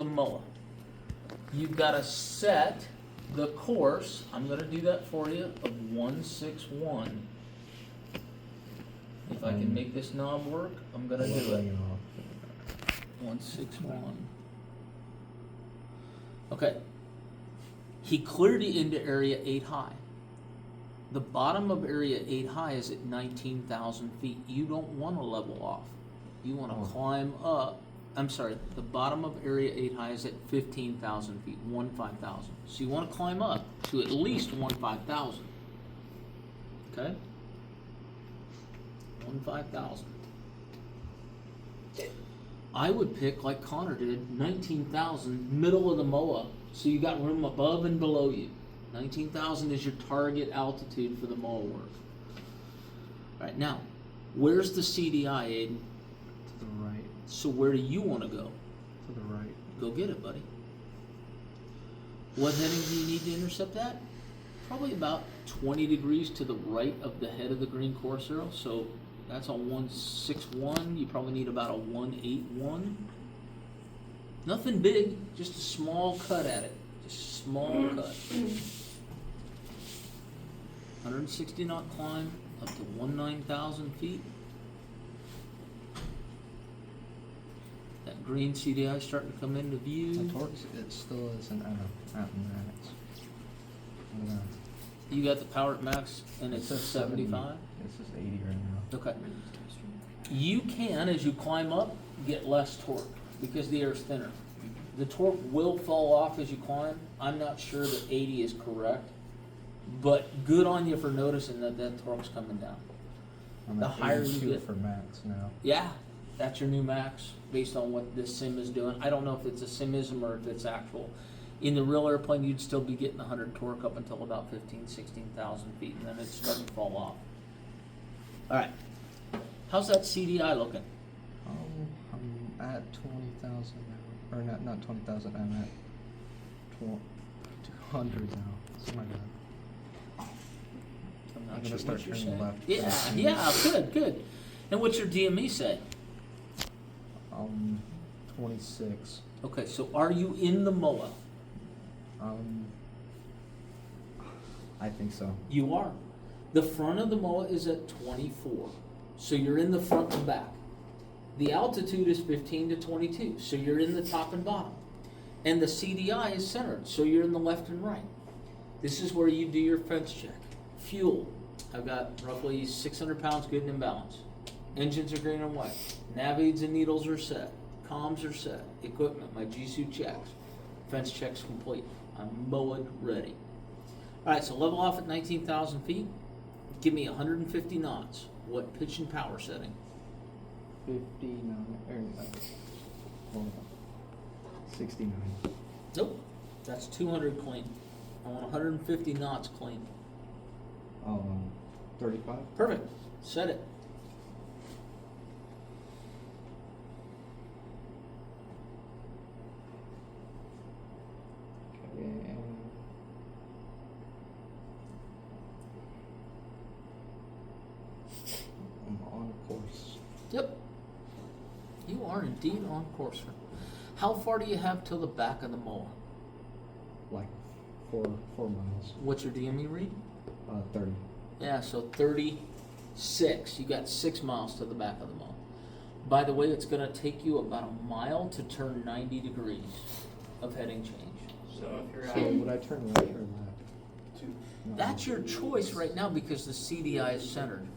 the MOA. You've got to set the course, I'm going to do that for you, of 161. If I can make this knob work, I'm going to do it. 161. Okay. He cleared you into area 8 high. The bottom of area 8 high is at 19,000 feet. You don't want to level off. You want to climb up. I'm sorry, the bottom of area 8 high is at 15,000 feet, 15,000. So you want to climb up to at least 15,000. Okay? 15,000. I would pick, like Connor did, 19,000, middle of the MOA, so you got room above and below you. 19,000 is your target altitude for the MOA work. All right, now, where's the CDI, Aiden? To the right. So where do you want to go? To the right. Go get it, buddy. What heading do you need to intercept that? Probably about 20 degrees to the right of the head of the green course arrow. So that's a 161. You probably need about a 181. Nothing big, just a small cut at it. Just a small cut. 160 knot climb up to 19,000 feet. That green CDI starting to come into view. The torque, it still isn't at max. You got the power at max and it says 75? It says 80 right now. Okay. You can, as you climb up, get less torque because the air is thinner. The torque will fall off as you climb. I'm not sure that 80 is correct, but good on you for noticing that that torque's coming down. I'm The at higher you 82 get for max now. Yeah, that's your new max based on what this sim is doing. I don't know if it's a simism or if it's actual. In the real airplane, you'd still be getting 100 torque up until about 15,000, 16,000 feet, and then it's starting to fall off. All right. How's that CDI looking? I'm at 20,000 now. Or not 20,000, I'm at 200 now. Oh my god. I'm not I'm gonna sure start what you're turning saying. left. Yeah, good. And what's your DME say? 26. Okay, so are you in the MOA? I think so. You are. The front of the MOA is at 24. So you're in the front and back. The altitude is 15 to 22. So you're in the top and bottom. And the CDI is centered. So you're in the left and right. This is where you do your fence check. Fuel. I've got roughly 600 pounds good and in balance. Engines are green and white. Nav aids and needles are set. Comms are set. Equipment, my G-suit checks. Fence checks complete. I'm mowed ready. All right, so level off at 19,000 feet. Give me 150 knots. What pitch and power setting? 59, hold on. 69. Nope. That's 200 clean. I want 150 knots clean. 35. Perfect. Set it. Okay. I'm on course. Yep. You are indeed on course, sir. How far do you have till the back of the MOA? Like 4 miles. What's your DME read? 30. Yeah, so 36. You got 6 miles to the back of the MOA. By the way, it's going to take you about a mile to turn 90 degrees of heading change. So if you're So at would I turn right or left? No. That's your choice right now because the CDI is centered,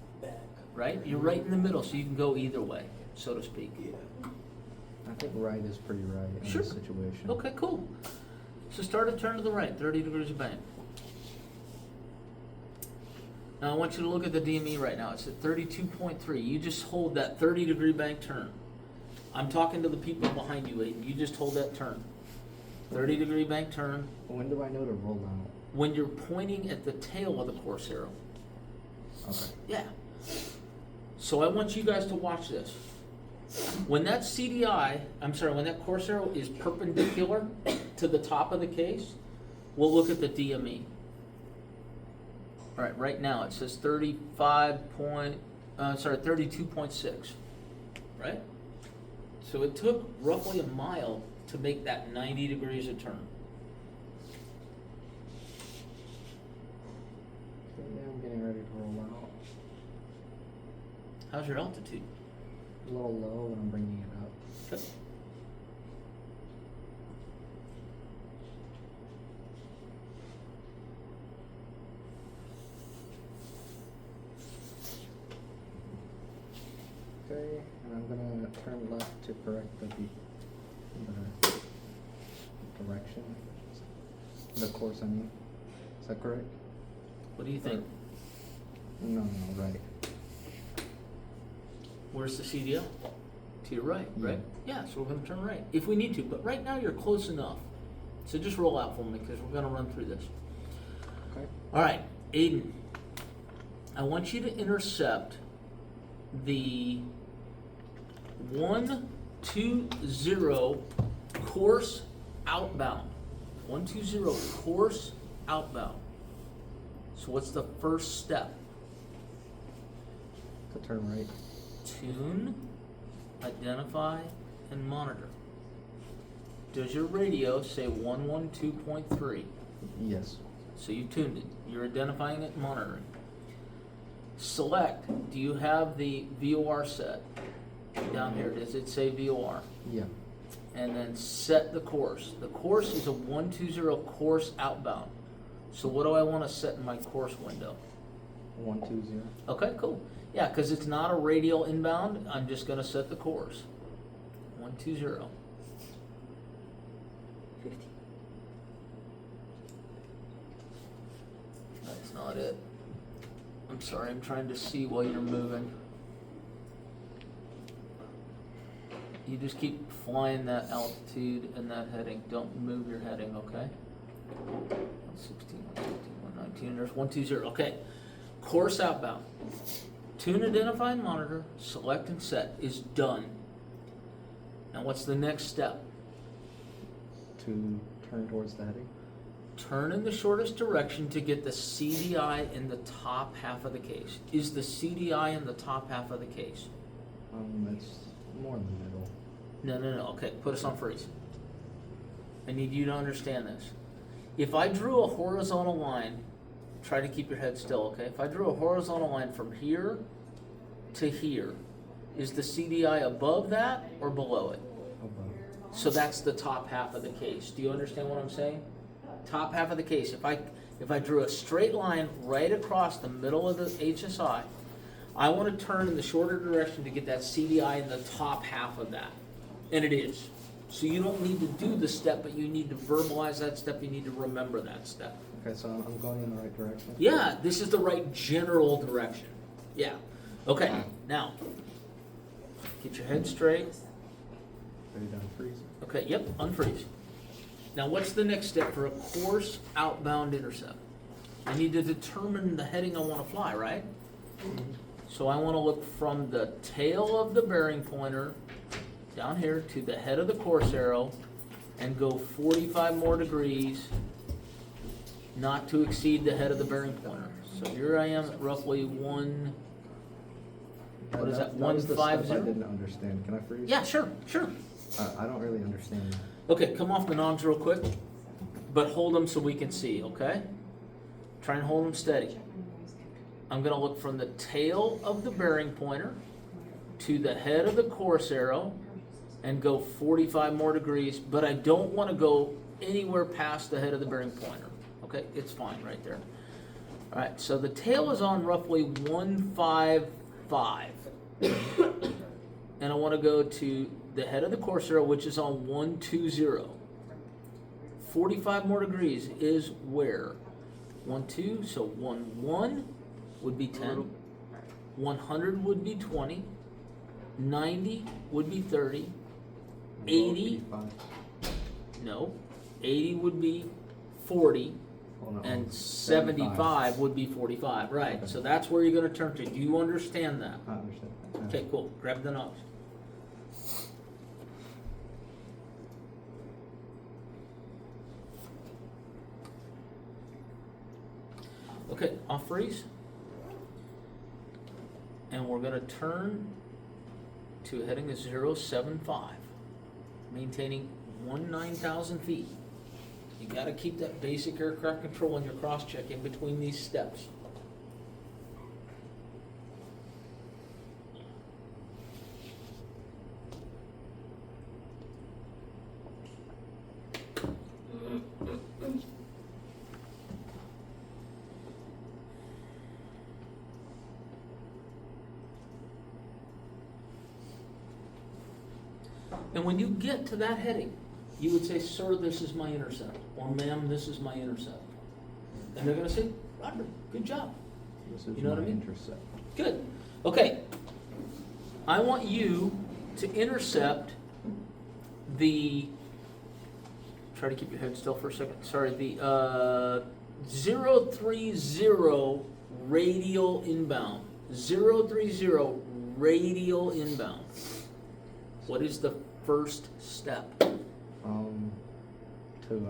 right? You're right in the middle, so you can go either way, so to speak. I think right is pretty right in Sure. this situation. Okay, cool. So start a turn to the right, 30 degrees of bank. Now I want you to look at the DME right now. It's at 32.3. You just hold that 30-degree bank turn. I'm talking to the people behind you, Aiden. You just hold that turn. 30-degree bank turn. When do I know to roll out? When you're pointing at the tail of the course arrow. Okay. Yeah. So I want you guys to watch this. When that CDI, when that course arrow is perpendicular to the top of the case, we'll look at the DME. All right, right now it says 32.6, right? So it took roughly a mile to make that 90 degrees of turn. Okay, yeah, I'm getting ready to roll out. How's your altitude? A little low, but I'm bringing it up. Okay. Okay, and I'm gonna turn left to correct the direction. The course, I mean. Is that correct? What do you think? No, right. Where's the CDL? To your right, Yeah. right? Yeah, so we're gonna turn right, if we need to, but right now you're close enough. So just roll out for me, because we're gonna run through this. Okay. All right, Aiden, I want you to intercept the 120 course outbound. 120 course outbound. So what's the first step? To turn right. Tune, identify, and monitor. Does your radio say 112.3? Yes. So you tuned it. You're identifying it and monitoring. Select, do you have the VOR set? Down here, does it say VOR? Yeah. And then set the course. The course is a 120 course outbound. So what do I want to set in my course window? 120. Okay, cool. Yeah, because it's not a radial inbound, I'm just going to set the course. 120. 50. That's not it. I'm sorry, I'm trying to see while you're moving. You just keep flying that altitude and that heading. Don't move your heading, okay? 116, 115, 119, there's 120. Okay. Course outbound. Tune, identify, and monitor, select and set is done. Now what's the next step? To turn towards the heading. Turn in the shortest direction to get the CDI in the top half of the case. Is the CDI in the top half of the case? It's more in the middle. No. Okay, put us on freeze. I need you to understand this. If I drew a horizontal line, try to keep your head still, okay? If I drew a horizontal line from here to here, is the CDI above that or below it? Above. So that's the top half of the case. Do you understand what I'm saying? Top half of the case. If I drew a straight line right across the middle of the HSI, I want to turn in the shorter direction to get that CDI in the top half of that. And it is. So you don't need to do the step, but you need to verbalize that step. You need to remember that step. Okay, so I'm going in the right direction? Yeah, this is the right general direction. Yeah. Okay, now, get your head straight. Ready to unfreeze? Okay, yep, unfreeze. Now what's the next step for a course outbound intercept? I need to determine the heading I want to fly, right? Mm-hmm. So I want to look from the tail of the bearing pointer down here to the head of the course arrow and go 45 more degrees, not to exceed the head of the bearing pointer. So here I am at roughly what is that, was the step 150? I didn't understand. Can I freeze? Yeah, sure. I don't really understand that. Okay, come off the nogs real quick, but hold them so we can see, okay? Try and hold them steady. I'm gonna look from the tail of the bearing pointer to the head of the course arrow and go 45 more degrees, but I don't want to go anywhere past the head of the bearing pointer. Okay, it's fine right there. All right, so the tail is on roughly 155. And I want to go to the head of the course arrow, which is on 120. 45 more degrees is where? 12, so 11 would be 10. 100 would be 20. 90 would be 30. 80, no. 80 would be 40. And 75 would be 45, right? Okay. So that's where you're going to turn to. Do you understand that? I understand. Okay, cool. Grab the nose. Okay, off freeze. And we're going to turn to heading a 075, maintaining 19,000 feet. You gotta keep that basic aircraft control in your cross-check in between these steps. And when you get to that heading, you would say, sir, this is my intercept, or ma'am, this is my intercept. And they're gonna say, Roger, good job. This is You know what I my mean? intercept. Good. Okay. I want you to intercept the, try to keep your head still for a second. Sorry, the 030 radial inbound. 030 radial inbound. What is the first step? To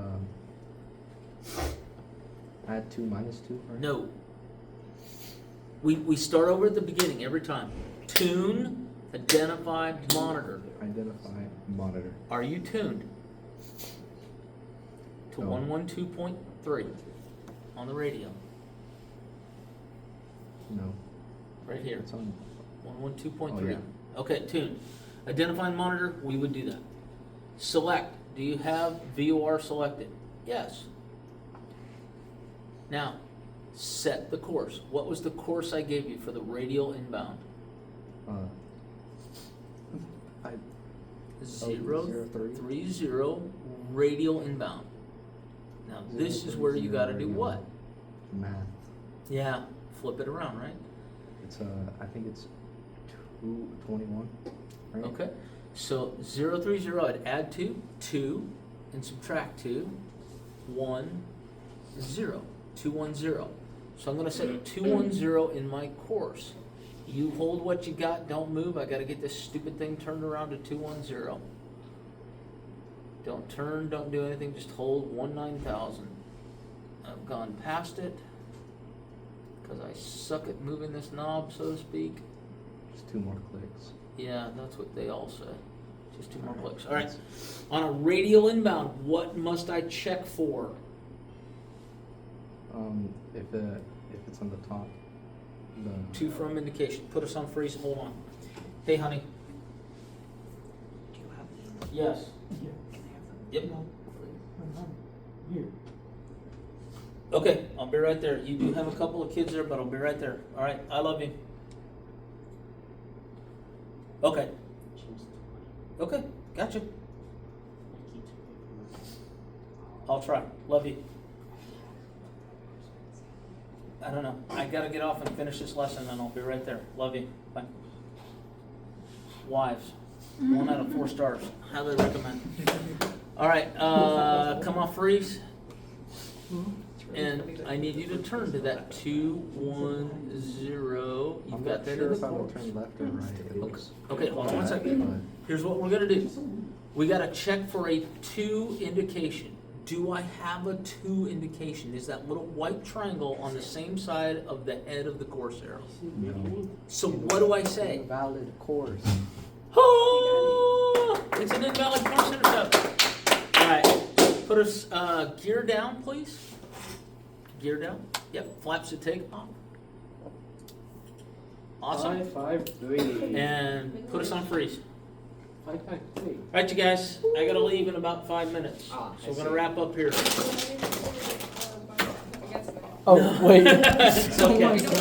add 2 minus 2, right? No. We start over at the beginning every time. Tune, identify, monitor. Identify, monitor. Are you tuned to No. 112.3 on the radio? No. Right here. It's on. 112.3. Oh, yeah. Okay, tune. Identify and monitor, we would do that. Select. Do you have VOR selected? Yes. Now, set the course. What was the course I gave you for the radial inbound? I 030 radial inbound. Now, this is where you got to do what? Math. Yeah, flip it around, right? It's I think it's 221. Right? Okay. So 030, I'd add 2, and subtract 2, 1, 0, 210. So I'm going to set 210 in my course. You hold what you got, don't move. I got to get this stupid thing turned around to 210. Don't turn, don't do anything, just hold 19,000. I've gone past it because I suck at moving this knob, so to speak. Just 2 more clicks. Yeah, that's what they all say. Just 2 more clicks. All right. On a radial inbound, what must I check for? If it's on the top, the 2 firm indication. Put us on freeze. Hold on. Hey, honey. Do you have these? Yes. Here. Can I have them? Yep. No. Here. Okay, I'll be right there. You do have a couple of kids there, but I'll be right there. All right. I love you. Okay. Okay. Gotcha. I'll try. Love you. I don't know. I gotta get off and finish this lesson, and I'll be right there. Love you. Bye. Wives. 1 out of 4 stars. Highly recommend. All right. Come off freeze. And I need you to turn to that 210. You've I'm got not that sure in if the I will course. turn left or right. It looks Okay, hold on one second. Here's what we're gonna do. We gotta check for a 2 indication. Do I have a 2 indication? Is that little white triangle on the same side of the head of the course arrow? No. So what do I say? Invalid course. Oh, it's an invalid course intercept. All right, put us gear down, please. Gear down. Yep, flaps to take off. Awesome. 553. And put us on freeze. 553. All right, you guys, I gotta leave in about 5 minutes. Ah, So I we're gonna see. wrap up here. I guess not. Oh wait. It's okay.